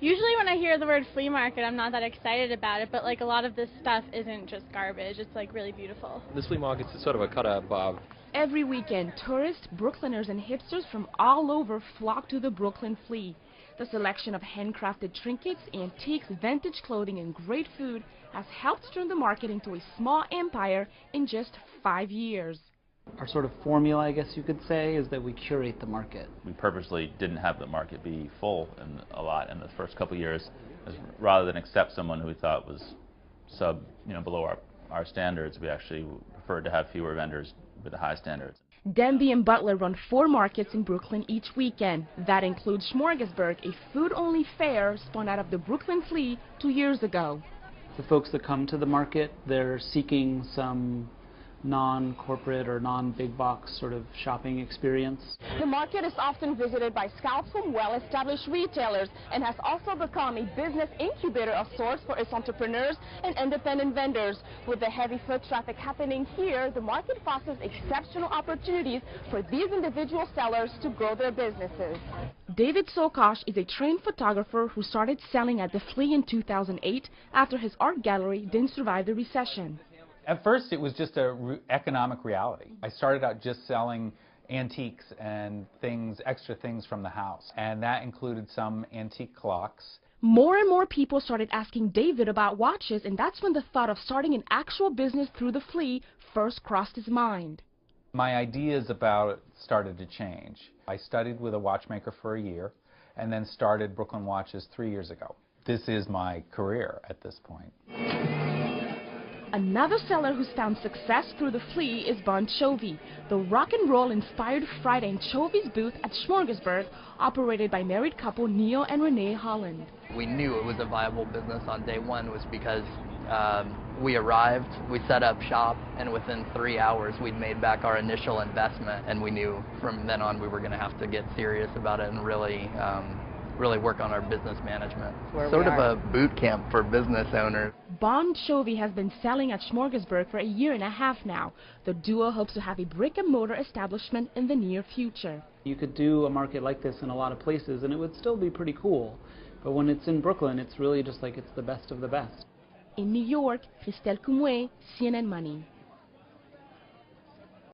Usually when I hear the word flea market, I'm not that excited about it, but like a lot of this stuff isn't just garbage. It's like really beautiful. This flea market's sort of a cut-up, Bob. Every weekend, tourists, Brooklyners, and hipsters from all over flock to the Brooklyn Flea. The selection of handcrafted trinkets, antiques, vintage clothing, and great food has helped turn the market into a small empire in just 5 years. Our sort of formula, I guess you could say, is that we curate the market. We purposely didn't have the market be full a lot in the first couple of years, rather than accept someone who we thought was below our standards. We actually preferred to have fewer vendors with the high standards. Denby and Butler run 4 markets in Brooklyn each weekend. That includes Smorgasburg, a food-only fair spun out of the Brooklyn Flea 2 years ago. The folks that come to the market, they're seeking some non-corporate or non-big box sort of shopping experience. The market is often visited by scouts from well-established retailers and has also become a business incubator of sorts for its entrepreneurs and independent vendors. With the heavy foot traffic happening here, the market fosters exceptional opportunities for these individual sellers to grow their businesses. David Sokosh is a trained photographer who started selling at the Flea in 2008 after his art gallery didn't survive the recession. At first, it was just an economic reality. I started out just selling antiques and extra things from the house, and that included some antique clocks. More and more people started asking David about watches, and that's when the thought of starting an actual business through the Flea first crossed his mind. My ideas about it started to change. I studied with a watchmaker for a year, and then started Brooklyn Watches 3 years ago. This is my career at this point. Another seller who's found success through the Flea is Bon Jovi, the rock and roll inspired fried anchovies booth at Smorgasburg, operated by married couple Neil and Renee Holland. We knew it was a viable business on day one was because we arrived, we set up shop, and within 3 hours we'd made back our initial investment, and we knew from then on we were going to have to get serious about it and really work on our business management. Sort of a boot camp for business owners. Bon Jovi has been selling at Smorgasburg for a year and a half now. The duo hopes to have a brick-and-mortar establishment in the near future. You could do a market like this in a lot of places and it would still be pretty cool. But when it's in Brooklyn, it's really just like it's the best of the best. In New York, Christelle Kumwe, CNN Money.